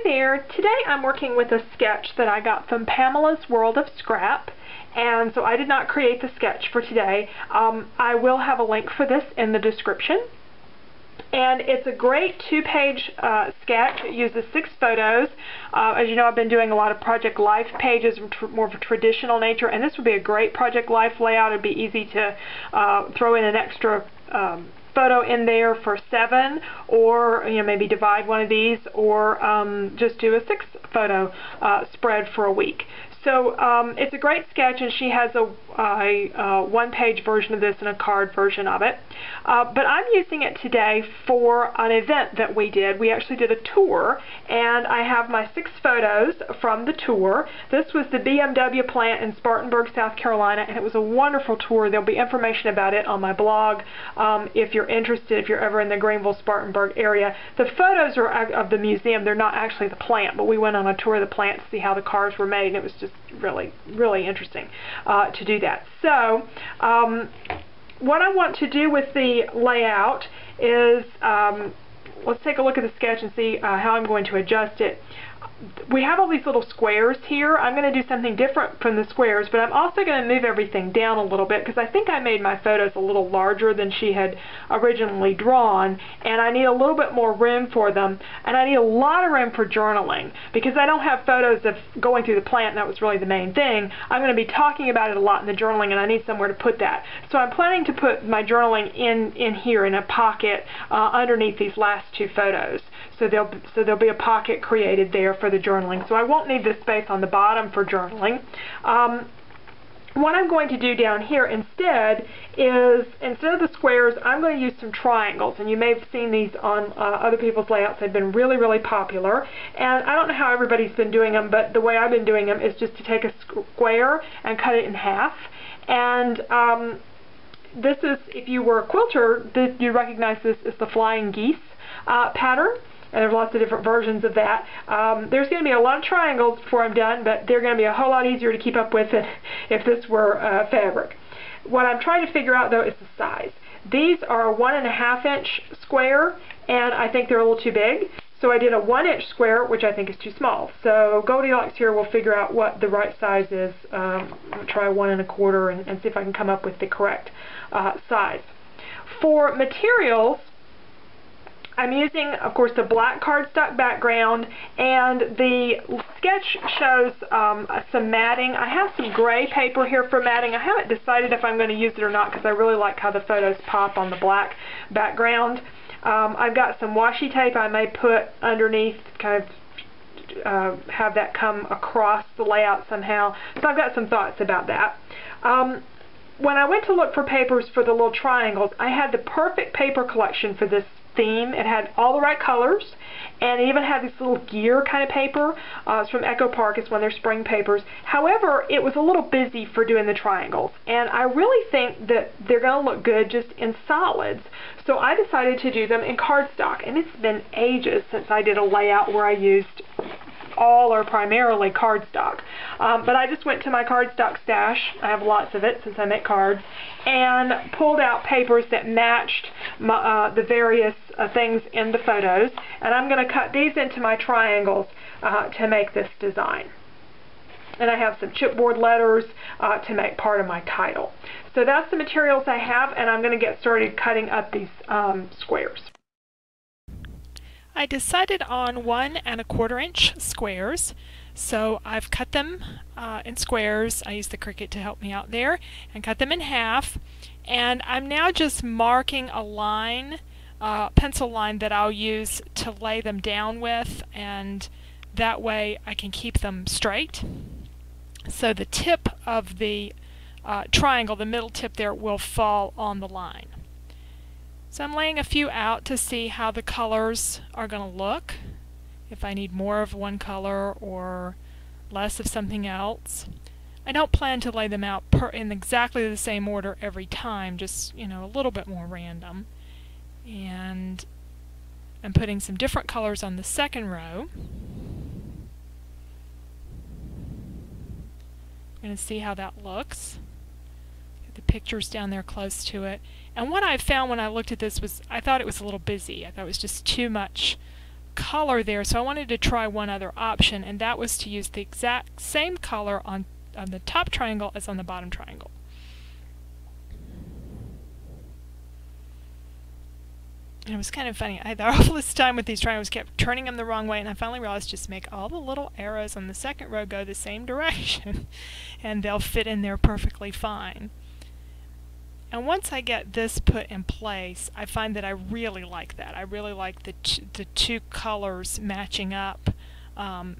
there. Today I'm working with a sketch that I got from Pamela's World of Scrap, and so I did not create the sketch for today. I will have a link for this in the description. And it's a great two-page sketch. It uses 6 photos. As you know, I've been doing a lot of Project Life pages, more of a traditional nature, and this would be a great Project Life layout. It'd be easy to throw in an extra photo in there for 7, or maybe divide one of these, or just do a 6 photo spread for a week. So it's a great sketch, and she has a one-page version of this and a card version of it. But I'm using it today for an event that we did. We actually did a tour, and I have my 6 photos from the tour. This was the BMW plant in Spartanburg, South Carolina, and it was a wonderful tour. There'll be information about it on my blog if you're interested, if you're ever in the Greenville-Spartanburg area. The photos are of the museum. They're not actually the plant, but we went on a tour of the plant to see how the cars were made, and it was just really, really interesting to do that. So what I want to do with the layout is, let's take a look at the sketch and see how I'm going to adjust it. We have all these little squares here. I'm going to do something different from the squares, but I'm also going to move everything down a little bit because I think I made my photos a little larger than she had originally drawn, and I need a little bit more room for them, and I need a lot of room for journaling because I don't have photos of going through the plant, and that was really the main thing. I'm going to be talking about it a lot in the journaling, and I need somewhere to put that. So I'm planning to put my journaling in here in a pocket underneath these last 2 photos. So there'll be a pocket created there for the journaling. So I won't need this space on the bottom for journaling. What I'm going to do down here instead is, instead of the squares, I'm going to use some triangles. And you may have seen these on other people's layouts. They've been really, really popular. And I don't know how everybody's been doing them, but the way I've been doing them is just to take a square and cut it in half. And this is, if you were a quilter, you recognize this as the flying geese pattern. And there's lots of different versions of that. There's going to be a lot of triangles before I'm done, but they're going to be a whole lot easier to keep up with it if this were fabric. What I'm trying to figure out, though, is the size. These are a 1.5 inch square, and I think they're a little too big. So I did a 1 inch square, which I think is too small. So Goldilocks here will figure out what the right size is. I'll try 1 1/4 and see if I can come up with the correct size. For materials, I'm using, of course, the black cardstock background, and the sketch shows some matting. I have some gray paper here for matting. I haven't decided if I'm going to use it or not because I really like how the photos pop on the black background. I've got some washi tape I may put underneath, kind of have that come across the layout somehow. So I've got some thoughts about that. When I went to look for papers for the little triangles, I had the perfect paper collection for this theme. It had all the right colors, and it even had this little gear kind of paper. It's from Echo Park. It's one of their spring papers. However, it was a little busy for doing the triangles, and I really think that they're going to look good just in solids. So I decided to do them in cardstock, and it's been ages since I did a layout where I used all or primarily cardstock. But I just went to my cardstock stash, I have lots of it since I make cards, and pulled out papers that matched the various things in the photos, and I'm going to cut these into my triangles to make this design. And I have some chipboard letters to make part of my title. So that's the materials I have, and I'm going to get started cutting up these squares. I decided on 1 1/4 inch squares, so I've cut them in squares. I used the Cricut to help me out there, and cut them in half. And I'm now just marking a line, pencil line, that I'll use to lay them down with, and that way I can keep them straight. So the tip of the triangle, the middle tip there, will fall on the line. So I'm laying a few out to see how the colors are going to look, if I need more of one color or less of something else. I don't plan to lay them out in exactly the same order every time, just, a little bit more random. And I'm putting some different colors on the second row. I'm going to see how that looks. The pictures down there close to it. And what I found when I looked at this was, I thought it was a little busy. I thought it was just too much color there, so I wanted to try one other option, and that was to use the exact same color on the top triangle as on the bottom triangle. And it was kind of funny. I had all this time with these triangles, kept turning them the wrong way, and I finally realized just make all the little arrows on the second row go the same direction, and they'll fit in there perfectly fine. And once I get this put in place, I find that I really like that. I really like the two colors matching up.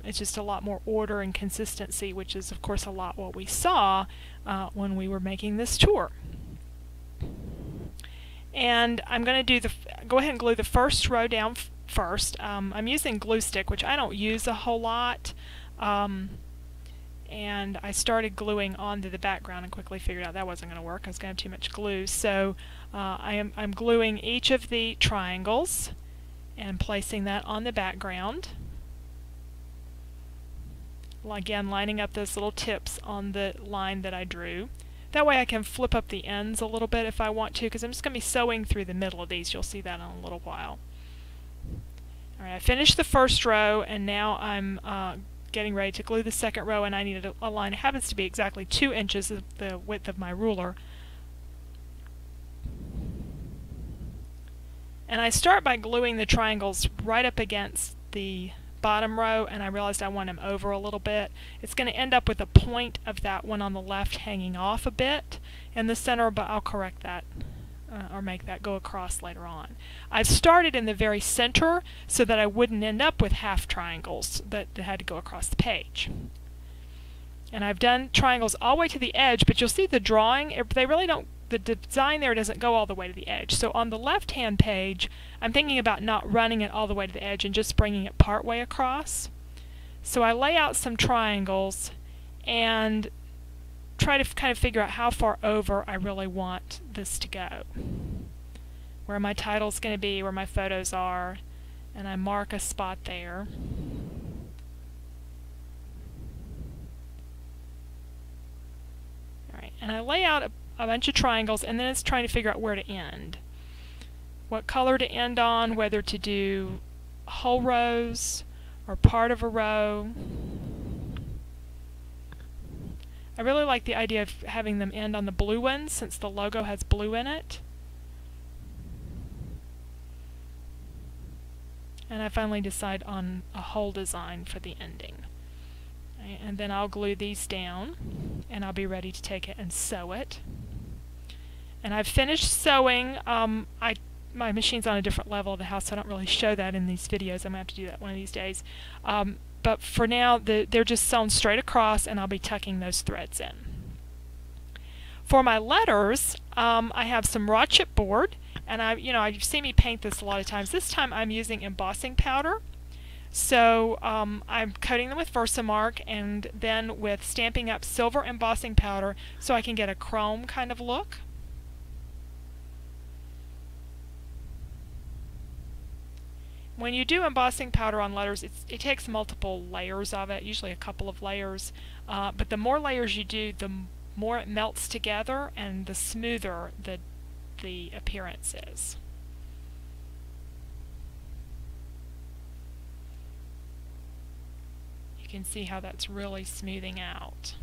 It's just a lot more order and consistency, which is of course a lot what we saw when we were making this tour. And I'm going to go ahead and glue the first row down first. I'm using glue stick, which I don't use a whole lot. And I started gluing onto the background and quickly figured out that wasn't going to work. I was going to have too much glue. So I'm gluing each of the triangles and placing that on the background. Again, lining up those little tips on the line that I drew. That way I can flip up the ends a little bit if I want to, because I'm just going to be sewing through the middle of these. You'll see that in a little while. Alright, I finished the first row, and now I'm getting ready to glue the second row, and I needed a line. It happens to be exactly 2 inches of the width of my ruler. And I start by gluing the triangles right up against the bottom row, and I realized I want them over a little bit. It's going to end up with a point of that one on the left hanging off a bit in the center, but I'll correct that or make that go across later on. I've started in the very center so that I wouldn't end up with half triangles that had to go across the page. And I've done triangles all the way to the edge, but you'll see the drawing, they really don't, the design there doesn't go all the way to the edge. So on the left hand page, I'm thinking about not running it all the way to the edge and just bringing it part way across. So I lay out some triangles and try to kind of figure out how far over I really want this to go. Where my title's going to be, where my photos are, and I mark a spot there. Alright, and I lay out a bunch of triangles, and then it's trying to figure out where to end. What color to end on, whether to do whole rows or part of a row. I really like the idea of having them end on the blue ones since the logo has blue in it. And I finally decide on a whole design for the ending. Right, and then I'll glue these down and I'll be ready to take it and sew it. And I've finished sewing. My machine's on a different level of the house, so I don't really show that in these videos. I'm going to have to do that one of these days. But for now, they're just sewn straight across, and I'll be tucking those threads in. For my letters, I have some raw chipboard, and you've seen me paint this a lot of times. This time I'm using embossing powder. So I'm coating them with Versamark and then with Stampin' Up! Silver embossing powder so I can get a chrome kind of look. When you do embossing powder on letters, it takes multiple layers of it, usually a couple of layers, but the more layers you do, the more it melts together and the smoother the appearance is. You can see how that's really smoothing out.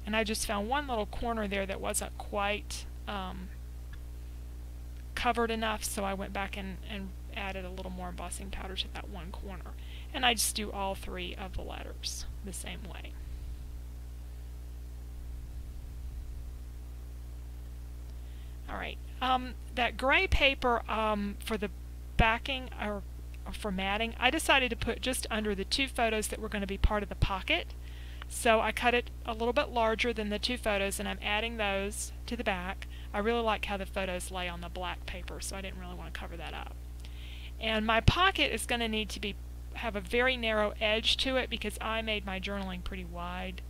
And I just found one little corner there that wasn't quite covered enough, so I went back and added a little more embossing powder to that one corner. And I just do all 3 of the letters the same way. Alright, that gray paper for the backing or for matting, I decided to put just under the 2 photos that were going to be part of the pocket. So I cut it a little bit larger than the 2 photos, and I'm adding those to the back. I really like how the photos lay on the black paper, so I didn't really want to cover that up. And my pocket is going to need to have a very narrow edge to it because I made my journaling pretty wide.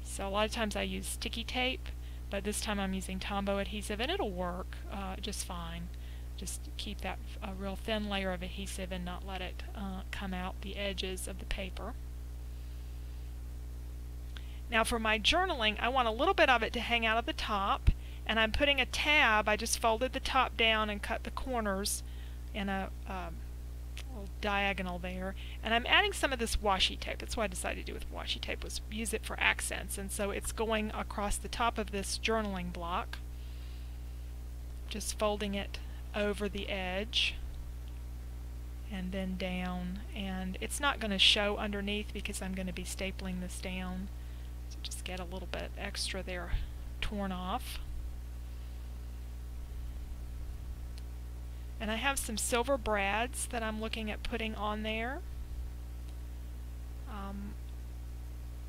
So a lot of times I use sticky tape, but this time I'm using tombow adhesive, and it'll work just fine. Just keep that a real thin layer of adhesive and not let it come out the edges of the paper. Now for my journaling, I want a little bit of it to hang out at the top, and I'm putting a tab. I just folded the top down and cut the corners in a little diagonal there, and I'm adding some of this washi tape. That's what I decided to do with washi tape, was use it for accents, and so it's going across the top of this journaling block, just folding it over the edge and then down, and it's not going to show underneath because I'm going to be stapling this down, so just get a little bit extra there torn off. And I have some silver brads that I'm looking at putting on there.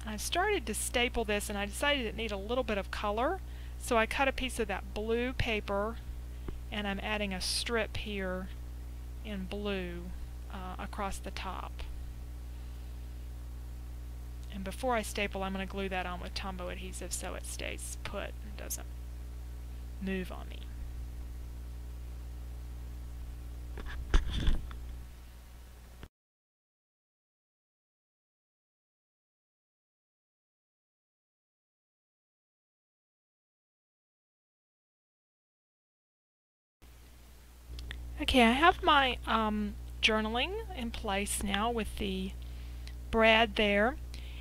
I started to staple this and I decided it needed a little bit of color, so I cut a piece of that blue paper and I'm adding a strip here in blue across the top. And before I staple, I'm going to glue that on with tombow adhesive so it stays put and doesn't move on me. Okay, I have my journaling in place now with the brad there,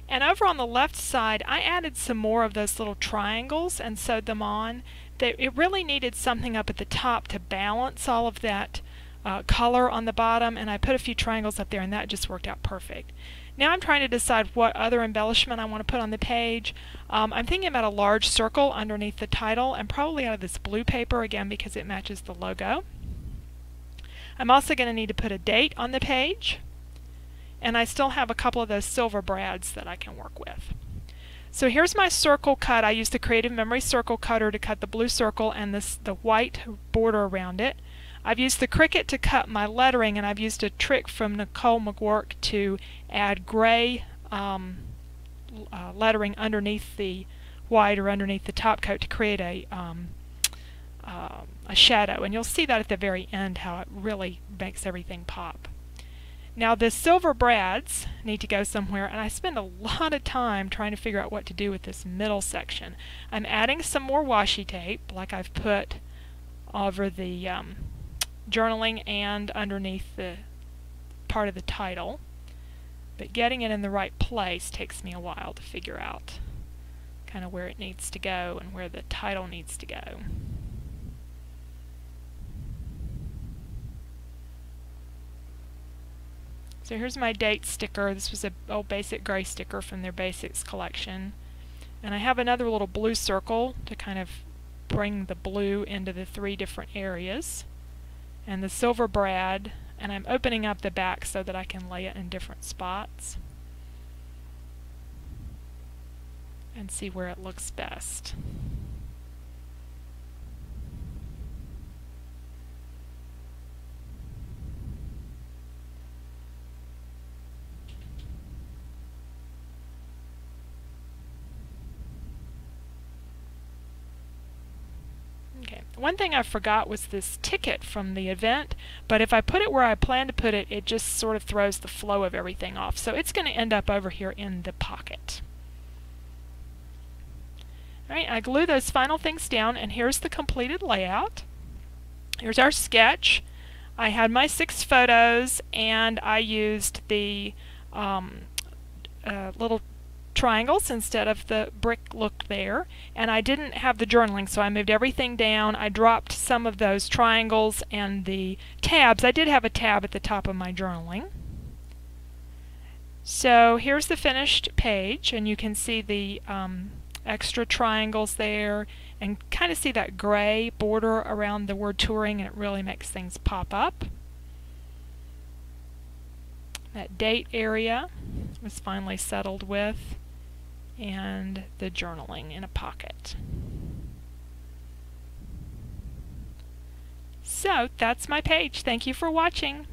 and over on the left side I added some more of those little triangles and sewed them on. It really needed something up at the top to balance all of that color on the bottom, and I put a few triangles up there and that just worked out perfect. Now I'm trying to decide what other embellishment I want to put on the page. I'm thinking about a large circle underneath the title, and probably out of this blue paper again because it matches the logo. I'm also going to need to put a date on the page, and I still have a couple of those silver brads that I can work with. So here's my circle cut. I used the Creative Memory circle cutter to cut the blue circle and the white border around it. I've used the Cricut to cut my lettering, and I've used a trick from Nicole McGuirk to add gray lettering underneath the white or underneath the top coat to create a shadow, and you'll see that at the very end how it really makes everything pop. Now the silver brads need to go somewhere, and I spend a lot of time trying to figure out what to do with this middle section. I'm adding some more washi tape like I've put over the journaling and underneath the part of the title, but getting it in the right place takes me a while to figure out kind of where it needs to go and where the title needs to go. So here's my date sticker. This was an old basic gray sticker from their Basics collection. And I have another little blue circle to kind of bring the blue into the three different areas. And the silver brad, and I'm opening up the back so that I can lay it in different spots and see where it looks best. Okay, one thing I forgot was this ticket from the event, but if I put it where I plan to put it, it just sort of throws the flow of everything off. So it's going to end up over here in the pocket. Alright, I glue those final things down, and here's the completed layout. Here's our sketch. I had my 6 photos, and I used the little triangles instead of the brick look there, and I didn't have the journaling, so I moved everything down. I dropped some of those triangles and the tabs. I did have a tab at the top of my journaling. So here's the finished page, and you can see the extra triangles there and kind of see that gray border around the word touring, and it really makes things pop up. That date area was finally settled with, and the journaling in a pocket. So that's my page. Thank you for watching.